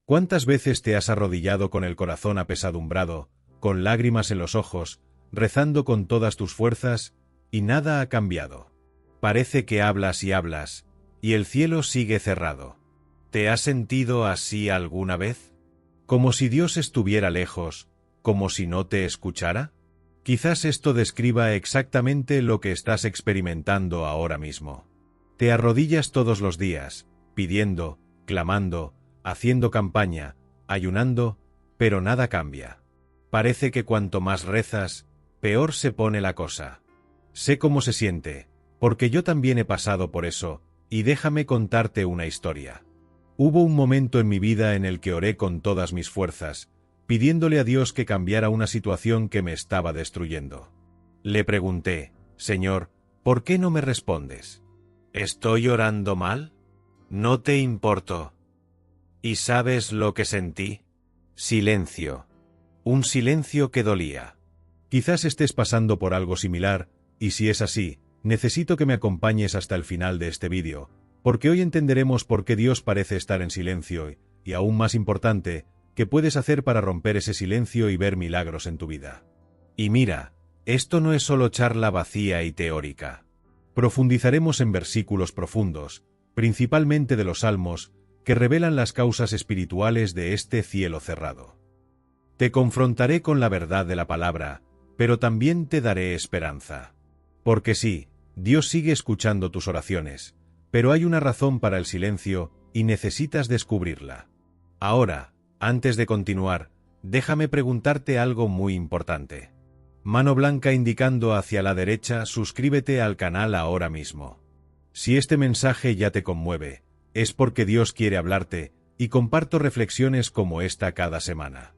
¿Cuántas veces te has arrodillado con el corazón apesadumbrado, con lágrimas en los ojos, rezando con todas tus fuerzas, y nada ha cambiado? Parece que hablas y hablas, y el cielo sigue cerrado. ¿Te has sentido así alguna vez? ¿Como si Dios estuviera lejos, como si no te escuchara? Quizás esto describa exactamente lo que estás experimentando ahora mismo. Te arrodillas todos los días, pidiendo, clamando, haciendo campaña, ayunando, pero nada cambia. Parece que cuanto más rezas, peor se pone la cosa. Sé cómo se siente, porque yo también he pasado por eso, y déjame contarte una historia. Hubo un momento en mi vida en el que oré con todas mis fuerzas, pidiéndole a Dios que cambiara una situación que me estaba destruyendo. Le pregunté, Señor, ¿por qué no me respondes? ¿Estoy orando mal? ¿No te importo? ¿Y sabes lo que sentí? Silencio. Un silencio que dolía. Quizás estés pasando por algo similar, y si es así, necesito que me acompañes hasta el final de este vídeo, porque hoy entenderemos por qué Dios parece estar en silencio, y aún más importante, qué puedes hacer para romper ese silencio y ver milagros en tu vida. Y mira, esto no es solo charla vacía y teórica. Profundizaremos en versículos profundos, principalmente de los Salmos, que revelan las causas espirituales de este cielo cerrado. Te confrontaré con la verdad de la palabra, pero también te daré esperanza. Porque sí, Dios sigue escuchando tus oraciones, pero hay una razón para el silencio y necesitas descubrirla. Ahora, antes de continuar, déjame preguntarte algo muy importante. Mano blanca indicando hacia la derecha, suscríbete al canal ahora mismo. Si este mensaje ya te conmueve, es porque Dios quiere hablarte, y comparto reflexiones como esta cada semana.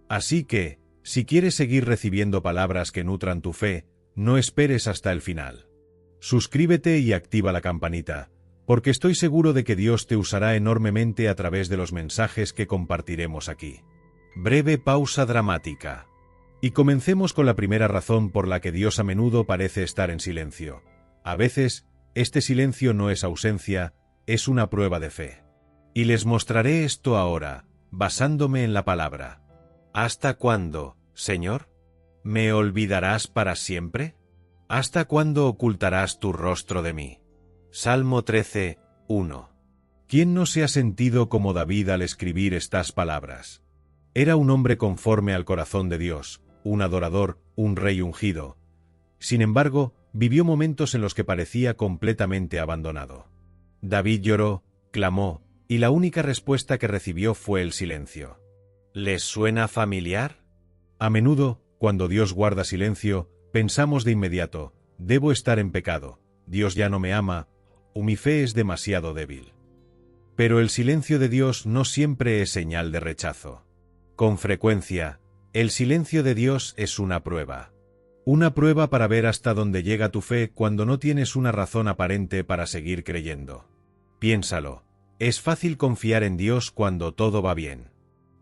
Así que, si quieres seguir recibiendo palabras que nutran tu fe, no esperes hasta el final. Suscríbete y activa la campanita, porque estoy seguro de que Dios te usará enormemente a través de los mensajes que compartiremos aquí. Breve pausa dramática. Y comencemos con la primera razón por la que Dios a menudo parece estar en silencio. A veces, este silencio no es ausencia, es una prueba de fe. Y les mostraré esto ahora, basándome en la palabra. ¿Hasta cuándo, Señor? ¿Me olvidarás para siempre? ¿Hasta cuándo ocultarás tu rostro de mí? Salmo 13, 1. ¿Quién no se ha sentido como David al escribir estas palabras? Era un hombre conforme al corazón de Dios, un adorador, un rey ungido. Sin embargo, vivió momentos en los que parecía completamente abandonado. David lloró, clamó, y la única respuesta que recibió fue el silencio. ¿Les suena familiar? A menudo, cuando Dios guarda silencio, pensamos de inmediato, debo estar en pecado, Dios ya no me ama, o mi fe es demasiado débil. Pero el silencio de Dios no siempre es señal de rechazo. Con frecuencia, el silencio de Dios es una prueba. Una prueba para ver hasta dónde llega tu fe cuando no tienes una razón aparente para seguir creyendo. Piénsalo, es fácil confiar en Dios cuando todo va bien.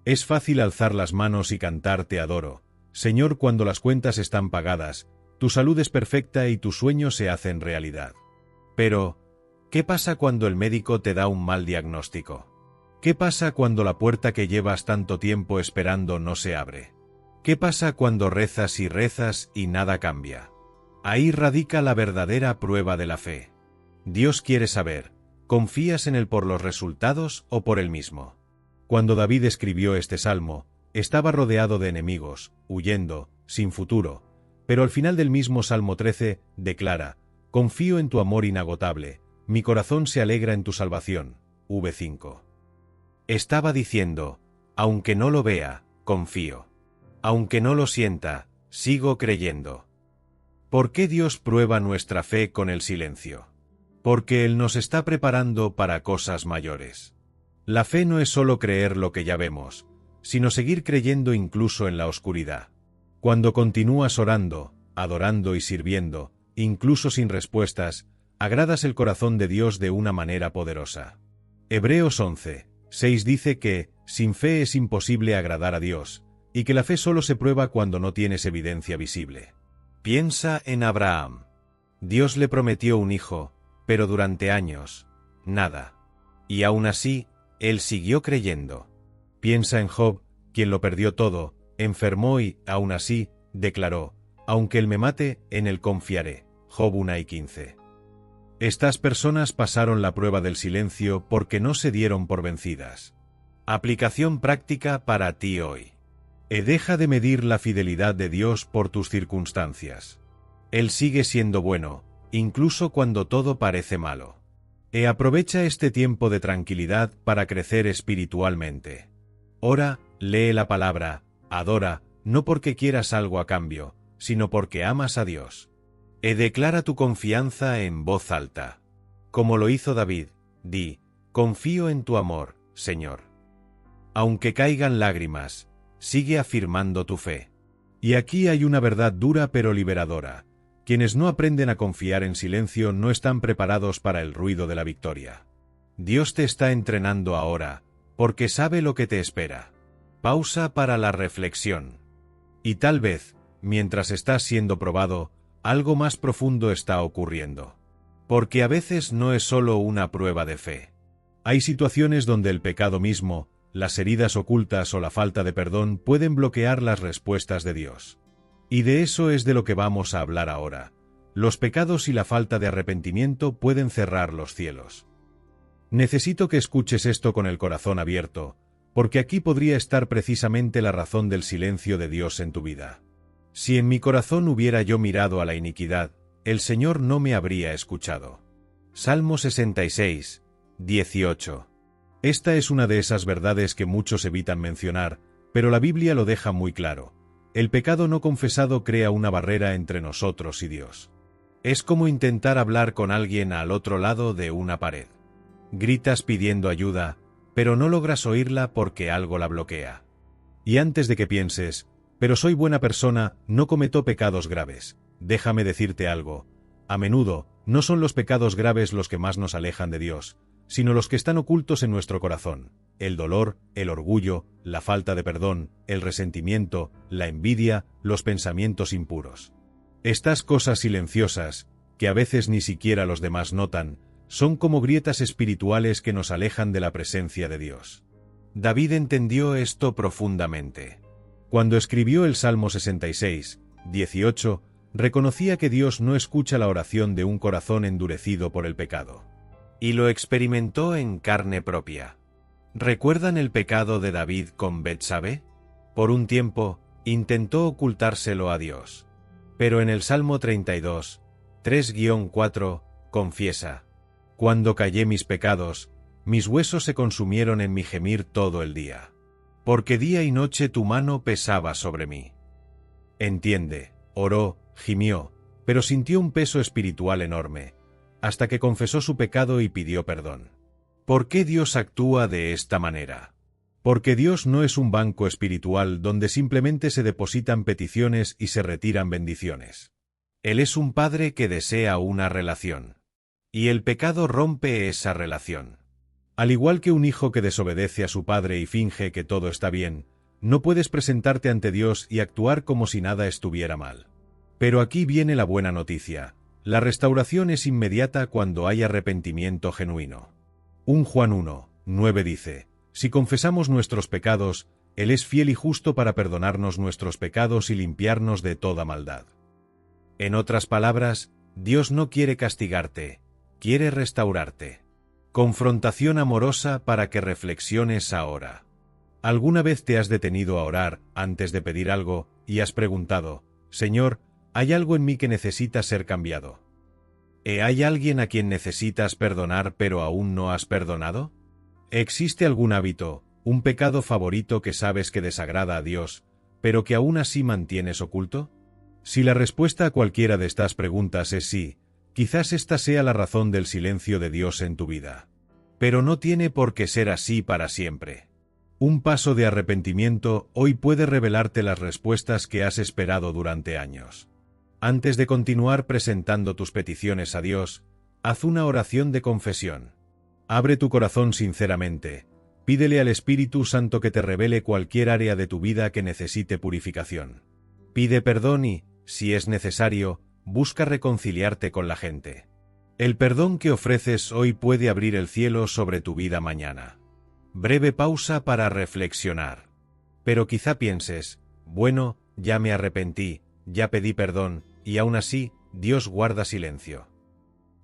Es fácil alzar las manos y cantar te adoro, Señor, cuando las cuentas están pagadas, tu salud es perfecta y tus sueños se hacen realidad. Pero, ¿qué pasa cuando el médico te da un mal diagnóstico? ¿Qué pasa cuando la puerta que llevas tanto tiempo esperando no se abre? ¿Qué pasa cuando rezas y nada cambia? Ahí radica la verdadera prueba de la fe. Dios quiere saber, ¿confías en Él por los resultados o por Él mismo? Cuando David escribió este salmo, estaba rodeado de enemigos, huyendo, sin futuro, pero al final del mismo Salmo 13, declara, confío en tu amor inagotable, mi corazón se alegra en tu salvación. V5. Estaba diciendo, aunque no lo vea, confío. Aunque no lo sienta, sigo creyendo. ¿Por qué Dios prueba nuestra fe con el silencio? Porque Él nos está preparando para cosas mayores. La fe no es solo creer lo que ya vemos, sino seguir creyendo incluso en la oscuridad. Cuando continúas orando, adorando y sirviendo, incluso sin respuestas, agradas el corazón de Dios de una manera poderosa. Hebreos 11, 6 dice que, sin fe es imposible agradar a Dios, y que la fe solo se prueba cuando no tienes evidencia visible. Piensa en Abraham. Dios le prometió un hijo, pero durante años, nada. Y aún así, él siguió creyendo. Piensa en Job, quien lo perdió todo, enfermó y, aún así, declaró: aunque él me mate, en él confiaré. Job 1:15. Estas personas pasaron la prueba del silencio porque no se dieron por vencidas. Aplicación práctica para ti hoy. Deja de medir la fidelidad de Dios por tus circunstancias. Él sigue siendo bueno, incluso cuando todo parece malo. Aprovecha este tiempo de tranquilidad para crecer espiritualmente. Ora, lee la palabra, adora, no porque quieras algo a cambio, sino porque amas a Dios. Declara tu confianza en voz alta. Como lo hizo David, di: confío en tu amor, Señor. Aunque caigan lágrimas, sigue afirmando tu fe. Y aquí hay una verdad dura pero liberadora. Quienes no aprenden a confiar en silencio no están preparados para el ruido de la victoria. Dios te está entrenando ahora, porque sabe lo que te espera. Pausa para la reflexión. Y tal vez, mientras estás siendo probado, algo más profundo está ocurriendo. Porque a veces no es solo una prueba de fe. Hay situaciones donde el pecado mismo, las heridas ocultas o la falta de perdón pueden bloquear las respuestas de Dios. Y de eso es de lo que vamos a hablar ahora. Los pecados y la falta de arrepentimiento pueden cerrar los cielos. Necesito que escuches esto con el corazón abierto, porque aquí podría estar precisamente la razón del silencio de Dios en tu vida. Si en mi corazón hubiera yo mirado a la iniquidad, el Señor no me habría escuchado. Salmo 66, 18. Esta es una de esas verdades que muchos evitan mencionar, pero la Biblia lo deja muy claro. El pecado no confesado crea una barrera entre nosotros y Dios. Es como intentar hablar con alguien al otro lado de una pared. Gritas pidiendo ayuda, pero no logras oírla porque algo la bloquea. Y antes de que pienses: pero soy buena persona, no cometo pecados graves, déjame decirte algo. A menudo, no son los pecados graves los que más nos alejan de Dios, sino los que están ocultos en nuestro corazón: el dolor, el orgullo, la falta de perdón, el resentimiento, la envidia, los pensamientos impuros. Estas cosas silenciosas, que a veces ni siquiera los demás notan, son como grietas espirituales que nos alejan de la presencia de Dios. David entendió esto profundamente. Cuando escribió el Salmo 66, 18, reconocía que Dios no escucha la oración de un corazón endurecido por el pecado. Y lo experimentó en carne propia. ¿Recuerdan el pecado de David con Betsabé? Por un tiempo, intentó ocultárselo a Dios. Pero en el Salmo 32, 3-4, confiesa: cuando callé mis pecados, mis huesos se consumieron en mi gemir todo el día. Porque día y noche tu mano pesaba sobre mí. Entiende, oró, gimió, pero sintió un peso espiritual enorme, hasta que confesó su pecado y pidió perdón. ¿Por qué Dios actúa de esta manera? Porque Dios no es un banco espiritual donde simplemente se depositan peticiones y se retiran bendiciones. Él es un Padre que desea una relación. Y el pecado rompe esa relación. Al igual que un hijo que desobedece a su padre y finge que todo está bien, no puedes presentarte ante Dios y actuar como si nada estuviera mal. Pero aquí viene la buena noticia: la restauración es inmediata cuando hay arrepentimiento genuino. 1 Juan 1:9 dice: si confesamos nuestros pecados, Él es fiel y justo para perdonarnos nuestros pecados y limpiarnos de toda maldad. En otras palabras, Dios no quiere castigarte, quiere restaurarte. Confrontación amorosa para que reflexiones ahora. ¿Alguna vez te has detenido a orar antes de pedir algo y has preguntado: Señor, ¿hay algo en mí que necesita ser cambiado? ¿Hay alguien a quien necesitas perdonar pero aún no has perdonado? ¿Existe algún hábito, un pecado favorito que sabes que desagrada a Dios, pero que aún así mantienes oculto? Si la respuesta a cualquiera de estas preguntas es sí, quizás esta sea la razón del silencio de Dios en tu vida. Pero no tiene por qué ser así para siempre. Un paso de arrepentimiento hoy puede revelarte las respuestas que has esperado durante años. Antes de continuar presentando tus peticiones a Dios, haz una oración de confesión. Abre tu corazón sinceramente, pídele al Espíritu Santo que te revele cualquier área de tu vida que necesite purificación. Pide perdón y, si es necesario, busca reconciliarte con la gente. El perdón que ofreces hoy puede abrir el cielo sobre tu vida mañana. Breve pausa para reflexionar. Pero quizá pienses, bueno, ya me arrepentí, ya pedí perdón, y aún así, Dios guarda silencio.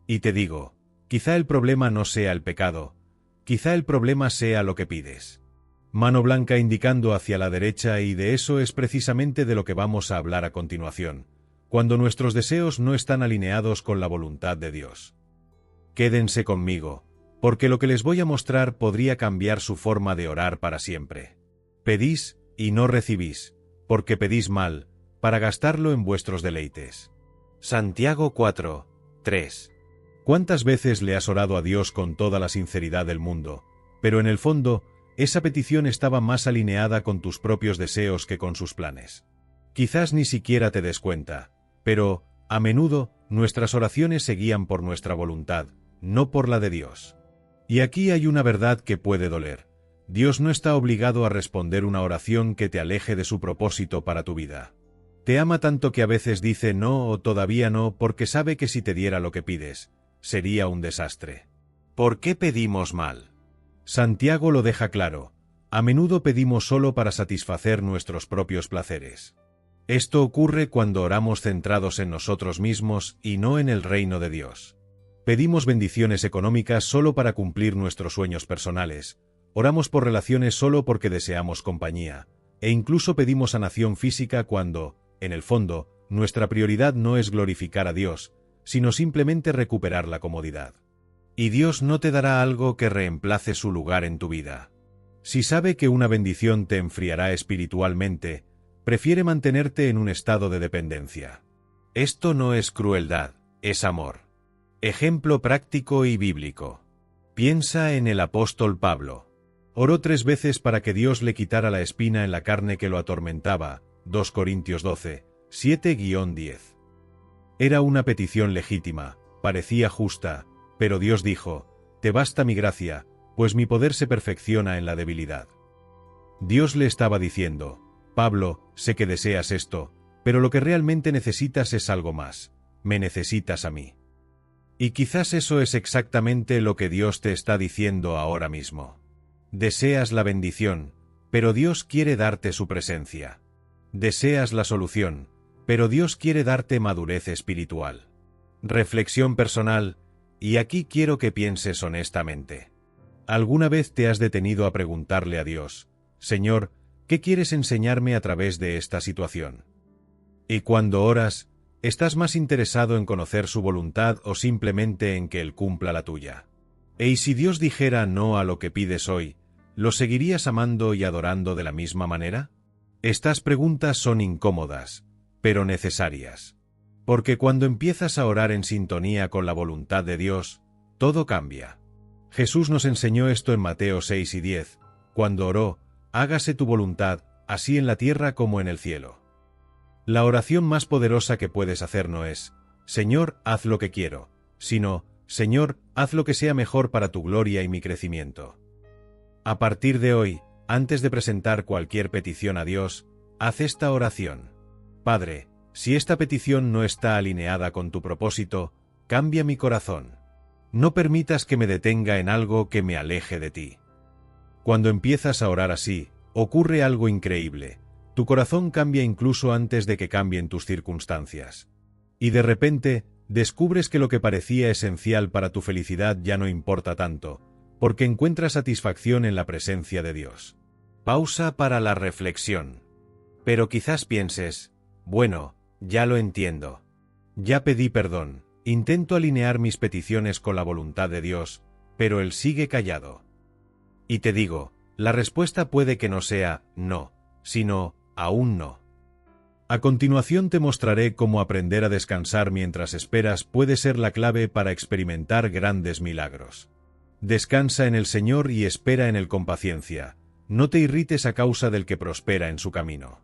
Y te digo, quizá el problema no sea el pecado, quizá el problema sea lo que pides. Mano blanca indicando hacia la derecha, y de eso es precisamente de lo que vamos a hablar a continuación, cuando nuestros deseos no están alineados con la voluntad de Dios. Quédense conmigo, porque lo que les voy a mostrar podría cambiar su forma de orar para siempre. Pedís y no recibís, porque pedís mal, para gastarlo en vuestros deleites. Santiago 4, 3. ¿Cuántas veces le has orado a Dios con toda la sinceridad del mundo, pero en el fondo, esa petición estaba más alineada con tus propios deseos que con sus planes? Quizás ni siquiera te des cuenta, pero, a menudo, nuestras oraciones se guían por nuestra voluntad, no por la de Dios. Y aquí hay una verdad que puede doler. Dios no está obligado a responder una oración que te aleje de su propósito para tu vida. Te ama tanto que a veces dice no o todavía no porque sabe que si te diera lo que pides, sería un desastre. ¿Por qué pedimos mal? Santiago lo deja claro. A menudo pedimos solo para satisfacer nuestros propios placeres. Esto ocurre cuando oramos centrados en nosotros mismos y no en el reino de Dios. Pedimos bendiciones económicas solo para cumplir nuestros sueños personales. Oramos por relaciones solo porque deseamos compañía. E incluso pedimos sanación física cuando, en el fondo, nuestra prioridad no es glorificar a Dios, sino simplemente recuperar la comodidad. Y Dios no te dará algo que reemplace su lugar en tu vida. Si sabe que una bendición te enfriará espiritualmente, prefiere mantenerte en un estado de dependencia. Esto no es crueldad, es amor. Ejemplo práctico y bíblico. Piensa en el apóstol Pablo. Oró 3 veces para que Dios le quitara la espina en la carne que lo atormentaba, 2 Corintios 12, 7-10. Era una petición legítima, parecía justa, pero Dios dijo, «Te basta mi gracia, pues mi poder se perfecciona en la debilidad». Dios le estaba diciendo, «Pablo, sé que deseas esto, pero lo que realmente necesitas es algo más, me necesitas a mí». Y quizás eso es exactamente lo que Dios te está diciendo ahora mismo. Deseas la bendición, pero Dios quiere darte su presencia. Deseas la solución, pero Dios quiere darte madurez espiritual. Reflexión personal, y aquí quiero que pienses honestamente. ¿Alguna vez te has detenido a preguntarle a Dios, Señor, ¿qué quieres enseñarme a través de esta situación? Y cuando oras, ¿estás más interesado en conocer su voluntad o simplemente en que Él cumpla la tuya? ¿Y si Dios dijera no a lo que pides hoy, lo seguirías amando y adorando de la misma manera? Estas preguntas son incómodas, pero necesarias. Porque cuando empiezas a orar en sintonía con la voluntad de Dios, todo cambia. Jesús nos enseñó esto en Mateo 6 y 10, cuando oró, hágase tu voluntad, así en la tierra como en el cielo. La oración más poderosa que puedes hacer no es, Señor, haz lo que quiero, sino, Señor, haz lo que sea mejor para tu gloria y mi crecimiento. A partir de hoy, antes de presentar cualquier petición a Dios, haz esta oración. Padre, si esta petición no está alineada con tu propósito, cambia mi corazón. No permitas que me detenga en algo que me aleje de ti. Cuando empiezas a orar así, ocurre algo increíble. Tu corazón cambia incluso antes de que cambien tus circunstancias. Y de repente, descubres que lo que parecía esencial para tu felicidad ya no importa tanto, porque encuentras satisfacción en la presencia de Dios. Pausa para la reflexión. Pero quizás pienses, bueno, ya lo entiendo. Ya pedí perdón, intento alinear mis peticiones con la voluntad de Dios, pero Él sigue callado. Y te digo, la respuesta puede que no sea no, sino aún no. A continuación te mostraré cómo aprender a descansar mientras esperas puede ser la clave para experimentar grandes milagros. Descansa en el Señor y espera en Él con paciencia. No te irrites a causa del que prospera en su camino.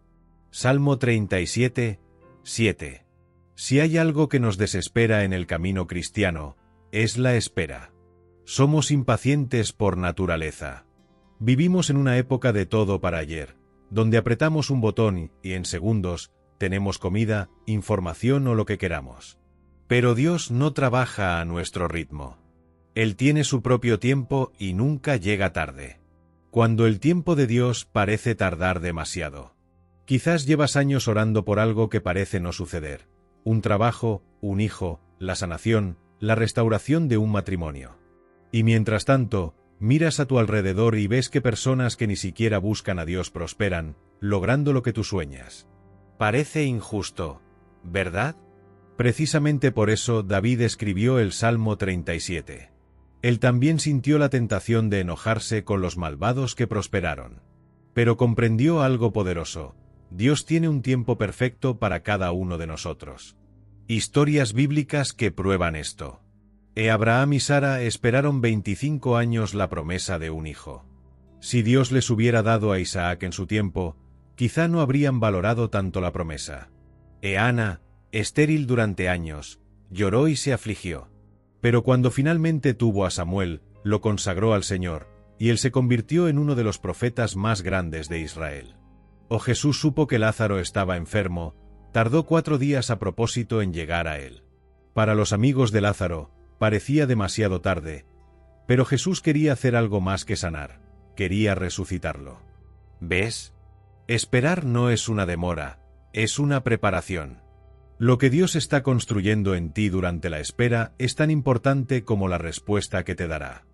Salmo 37, 7. Si hay algo que nos desespera en el camino cristiano, es la espera. Somos impacientes por naturaleza. Vivimos en una época de todo para ayer, donde apretamos un botón y en segundos tenemos comida, información o lo que queramos. Pero Dios no trabaja a nuestro ritmo. Él tiene su propio tiempo y nunca llega tarde. Cuando el tiempo de Dios parece tardar demasiado. Quizás llevas años orando por algo que parece no suceder. Un trabajo, un hijo, la sanación, la restauración de un matrimonio. Y mientras tanto, miras a tu alrededor y ves que personas que ni siquiera buscan a Dios prosperan, logrando lo que tú sueñas. Parece injusto, ¿verdad? Precisamente por eso David escribió el Salmo 37. Él también sintió la tentación de enojarse con los malvados que prosperaron. Pero comprendió algo poderoso: Dios tiene un tiempo perfecto para cada uno de nosotros. Historias bíblicas que prueban esto. Abraham y Sara esperaron 25 años la promesa de un hijo. Si Dios les hubiera dado a Isaac en su tiempo, quizá no habrían valorado tanto la promesa. Ana, estéril durante años, lloró y se afligió. Pero cuando finalmente tuvo a Samuel, lo consagró al Señor, y él se convirtió en uno de los profetas más grandes de Israel. O Jesús supo que Lázaro estaba enfermo, tardó 4 días a propósito en llegar a él. Para los amigos de Lázaro, parecía demasiado tarde, pero Jesús quería hacer algo más que sanar, quería resucitarlo. ¿Ves? Esperar no es una demora, es una preparación. Lo que Dios está construyendo en ti durante la espera es tan importante como la respuesta que te dará.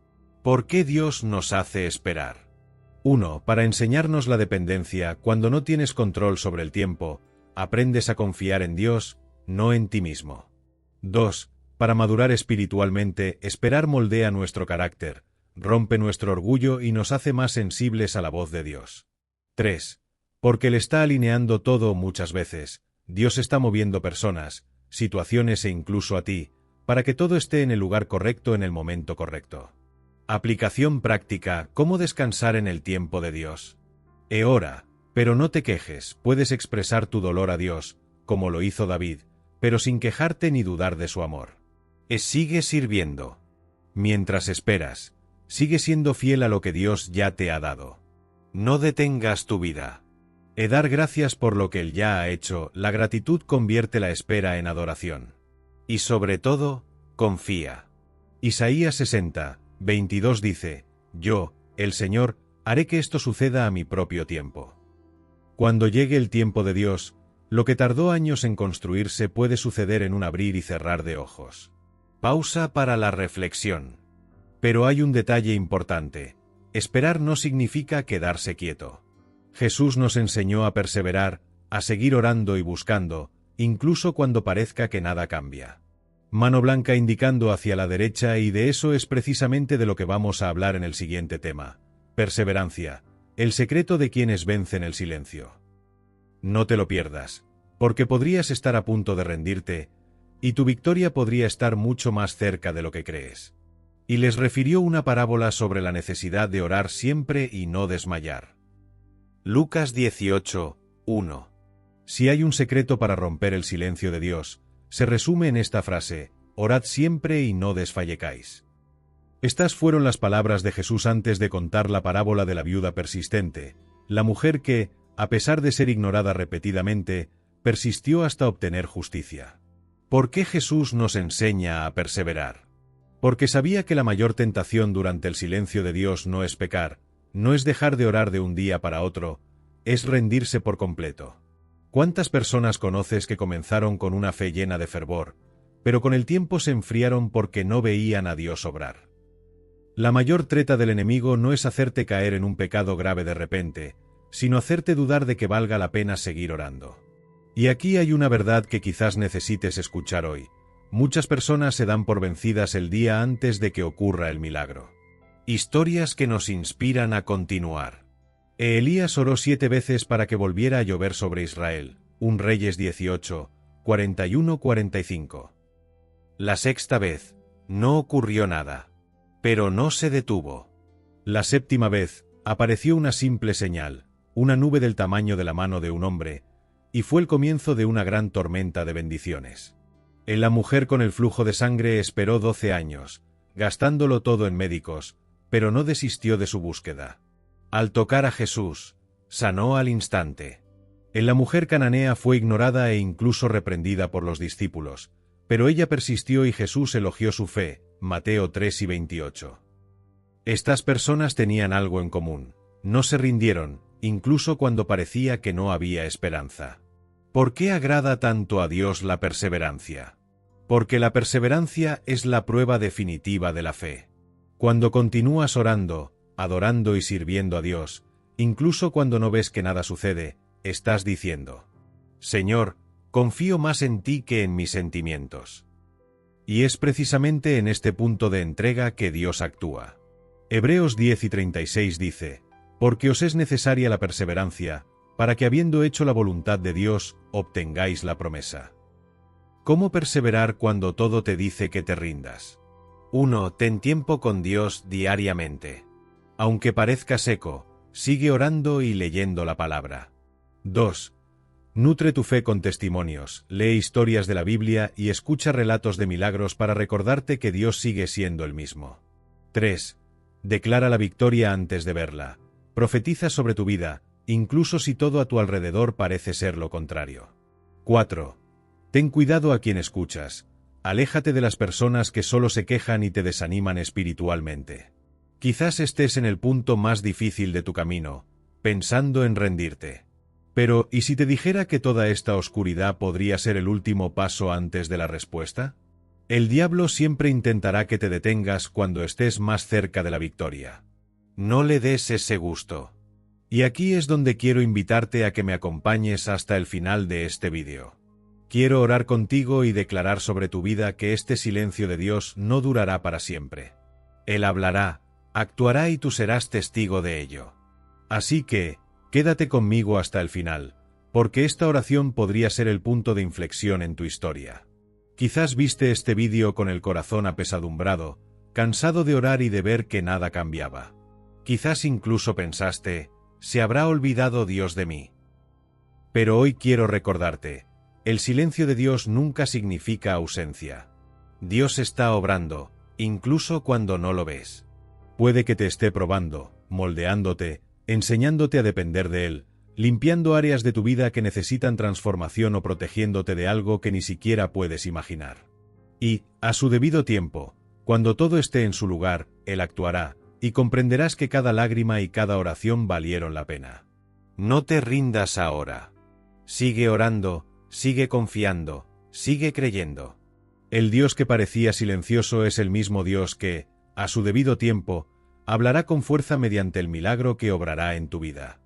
¿Por qué Dios nos hace esperar? 1. Para enseñarnos la dependencia. Cuando no tienes control sobre el tiempo, aprendes a confiar en Dios, no en ti mismo. 2. Para madurar espiritualmente, esperar moldea nuestro carácter, rompe nuestro orgullo y nos hace más sensibles a la voz de Dios. 3. Porque Él está alineando todo muchas veces. Dios está moviendo personas, situaciones e incluso a ti, para que todo esté en el lugar correcto en el momento correcto. Aplicación práctica: ¿cómo descansar en el tiempo de Dios? Ora, pero no te quejes. Puedes expresar tu dolor a Dios, como lo hizo David, pero sin quejarte ni dudar de su amor. Sigue sirviendo. Mientras esperas, sigue siendo fiel a lo que Dios ya te ha dado. No detengas tu vida. Dar gracias por lo que Él ya ha hecho. La gratitud convierte la espera en adoración. Y sobre todo, confía. Isaías 60, 22 dice: Yo, el Señor, haré que esto suceda a mi propio tiempo. Cuando llegue el tiempo de Dios, lo que tardó años en construirse puede suceder en un abrir y cerrar de ojos. Pausa para la reflexión. Pero hay un detalle importante: esperar no significa quedarse quieto. Jesús nos enseñó a perseverar, a seguir orando y buscando, incluso cuando parezca que nada cambia. Mano blanca indicando hacia la derecha, y de eso es precisamente de lo que vamos a hablar en el siguiente tema: perseverancia, el secreto de quienes vencen el silencio. No te lo pierdas, porque podrías estar a punto de rendirte, y tu victoria podría estar mucho más cerca de lo que crees. Y les refirió una parábola sobre la necesidad de orar siempre y no desmayar. Lucas 18, 1. Si hay un secreto para romper el silencio de Dios, se resume en esta frase: orad siempre y no desfallecáis. Estas fueron las palabras de Jesús antes de contar la parábola de la viuda persistente, la mujer que, a pesar de ser ignorada repetidamente, persistió hasta obtener justicia. ¿Por qué Jesús nos enseña a perseverar? Porque sabía que la mayor tentación durante el silencio de Dios no es pecar, no es dejar de orar de un día para otro, es rendirse por completo. ¿Cuántas personas conoces que comenzaron con una fe llena de fervor, pero con el tiempo se enfriaron porque no veían a Dios obrar? La mayor treta del enemigo no es hacerte caer en un pecado grave de repente, sino hacerte dudar de que valga la pena seguir orando. Y aquí hay una verdad que quizás necesites escuchar hoy: muchas personas se dan por vencidas el día antes de que ocurra el milagro. Historias que nos inspiran a continuar. Elías oró 7 veces para que volviera a llover sobre Israel. 1 Reyes 18, 41-45. La sexta vez, no ocurrió nada. Pero no se detuvo. La séptima vez, apareció una simple señal, una nube del tamaño de la mano de un hombre, y fue el comienzo de una gran tormenta de bendiciones. La mujer con el flujo de sangre esperó 12 años, gastándolo todo en médicos, pero no desistió de su búsqueda. Al tocar a Jesús, sanó al instante. La mujer cananea fue ignorada e incluso reprendida por los discípulos, pero ella persistió y Jesús elogió su fe. Mateo 3 y 28. Estas personas tenían algo en común: no se rindieron, incluso cuando parecía que no había esperanza. ¿Por qué agrada tanto a Dios la perseverancia? Porque la perseverancia es la prueba definitiva de la fe. Cuando continúas orando, adorando y sirviendo a Dios, incluso cuando no ves que nada sucede, estás diciendo: Señor, confío más en ti que en mis sentimientos. Y es precisamente en este punto de entrega que Dios actúa. Hebreos 10:36 dice: Porque os es necesaria la perseverancia, para que habiendo hecho la voluntad de Dios, obtengáis la promesa. ¿Cómo perseverar cuando todo te dice que te rindas? 1. Ten tiempo con Dios diariamente. Aunque parezca seco, sigue orando y leyendo la palabra. 2. Nutre tu fe con testimonios, lee historias de la Biblia y escucha relatos de milagros para recordarte que Dios sigue siendo el mismo. 3. Declara la victoria antes de verla. Profetiza sobre tu vida, incluso si todo a tu alrededor parece ser lo contrario. 4. Ten cuidado a quien escuchas. Aléjate de las personas que solo se quejan y te desaniman espiritualmente. Quizás estés en el punto más difícil de tu camino, pensando en rendirte. Pero, ¿y si te dijera que toda esta oscuridad podría ser el último paso antes de la respuesta? El diablo siempre intentará que te detengas cuando estés más cerca de la victoria. No le des ese gusto. Y aquí es donde quiero invitarte a que me acompañes hasta el final de este vídeo. Quiero orar contigo y declarar sobre tu vida que este silencio de Dios no durará para siempre. Él hablará, actuará y tú serás testigo de ello. Así que, quédate conmigo hasta el final, porque esta oración podría ser el punto de inflexión en tu historia. Quizás viste este vídeo con el corazón apesadumbrado, cansado de orar y de ver que nada cambiaba. Quizás incluso pensaste: ¿se habrá olvidado Dios de mí? Pero hoy quiero recordarte: el silencio de Dios nunca significa ausencia. Dios está obrando, incluso cuando no lo ves. Puede que te esté probando, moldeándote, enseñándote a depender de Él, limpiando áreas de tu vida que necesitan transformación o protegiéndote de algo que ni siquiera puedes imaginar. Y, a su debido tiempo, cuando todo esté en su lugar, Él actuará, y comprenderás que cada lágrima y cada oración valieron la pena. No te rindas ahora. Sigue orando, sigue confiando, sigue creyendo. El Dios que parecía silencioso es el mismo Dios que, a su debido tiempo, hablará con fuerza mediante el milagro que obrará en tu vida.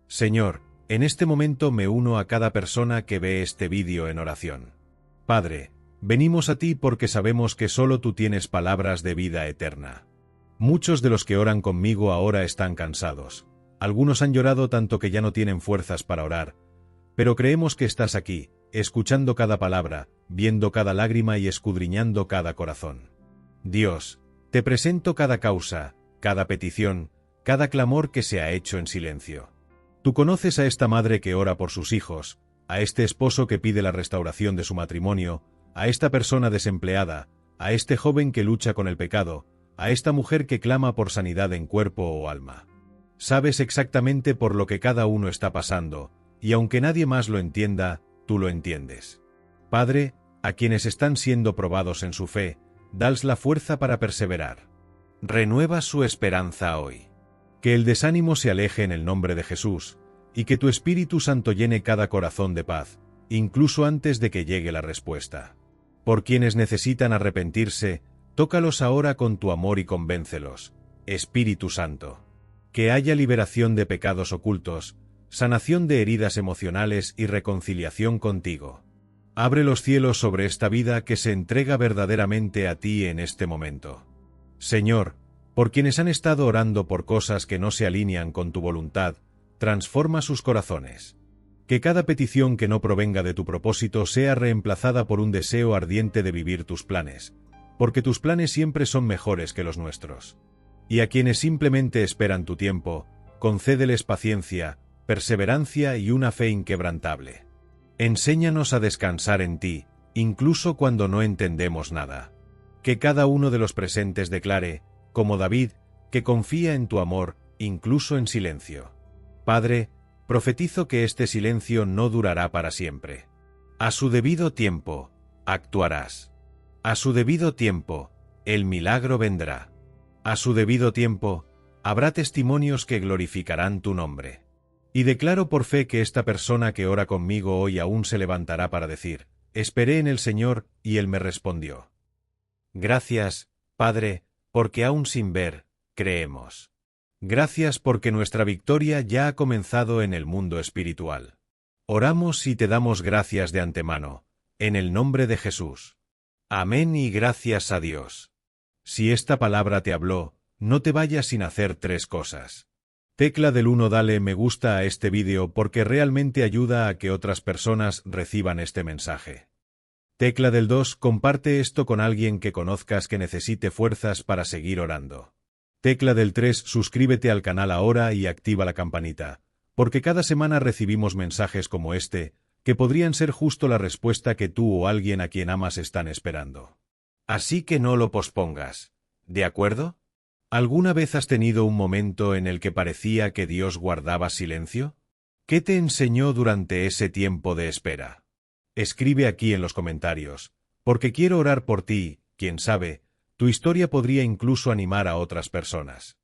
Señor, en este momento me uno a cada persona que ve este vídeo en oración. Padre, venimos a ti porque sabemos que solo tú tienes palabras de vida eterna. Muchos de los que oran conmigo ahora están cansados. Algunos han llorado tanto que ya no tienen fuerzas para orar. Pero creemos que estás aquí, escuchando cada palabra, viendo cada lágrima y escudriñando cada corazón. Dios, te presento cada causa, cada petición, cada clamor que se ha hecho en silencio. Tú conoces a esta madre que ora por sus hijos, a este esposo que pide la restauración de su matrimonio, a esta persona desempleada, a este joven que lucha con el pecado, a esta mujer que clama por sanidad en cuerpo o alma. Sabes exactamente por lo que cada uno está pasando, y aunque nadie más lo entienda, tú lo entiendes. Padre, a quienes están siendo probados en su fe, dales la fuerza para perseverar. Renueva su esperanza hoy. Que el desánimo se aleje en el nombre de Jesús, y que tu Espíritu Santo llene cada corazón de paz, incluso antes de que llegue la respuesta. Por quienes necesitan arrepentirse, tócalos ahora con tu amor y convéncelos, Espíritu Santo. Que haya liberación de pecados ocultos, sanación de heridas emocionales y reconciliación contigo. Abre los cielos sobre esta vida que se entrega verdaderamente a ti en este momento. Señor, por quienes han estado orando por cosas que no se alinean con tu voluntad, transforma sus corazones. Que cada petición que no provenga de tu propósito sea reemplazada por un deseo ardiente de vivir tus planes, porque tus planes siempre son mejores que los nuestros. Y a quienes simplemente esperan tu tiempo, concédeles paciencia, perseverancia y una fe inquebrantable. Enséñanos a descansar en ti, incluso cuando no entendemos nada. Que cada uno de los presentes declare, como David, que confía en tu amor, incluso en silencio. Padre, profetizo que este silencio no durará para siempre. A su debido tiempo, actuarás. A su debido tiempo, el milagro vendrá. A su debido tiempo, Habrá testimonios que glorificarán tu nombre. Y declaro por fe que esta persona que ora conmigo hoy aún se levantará para decir, esperé en el Señor, y Él me respondió. Gracias, Padre, porque aún sin ver, creemos. Gracias porque nuestra victoria ya ha comenzado en el mundo espiritual. Oramos y te damos gracias de antemano, en el nombre de Jesús. Amén y gracias a Dios. Si esta palabra te habló, no te vayas sin hacer 3 cosas. Tecla del 1, dale me gusta a este vídeo porque realmente ayuda a que otras personas reciban este mensaje. Tecla del 2, comparte esto con alguien que conozcas que necesite fuerzas para seguir orando. Tecla del 3, suscríbete al canal ahora y activa la campanita, porque cada semana recibimos mensajes como este, que podrían ser justo la respuesta que tú o alguien a quien amas están esperando. Así que no lo pospongas, ¿de acuerdo? ¿Alguna vez has tenido un momento en el que parecía que Dios guardaba silencio? ¿Qué te enseñó durante ese tiempo de espera? Escribe aquí en los comentarios, porque quiero orar por ti, quién sabe, tu historia podría incluso animar a otras personas.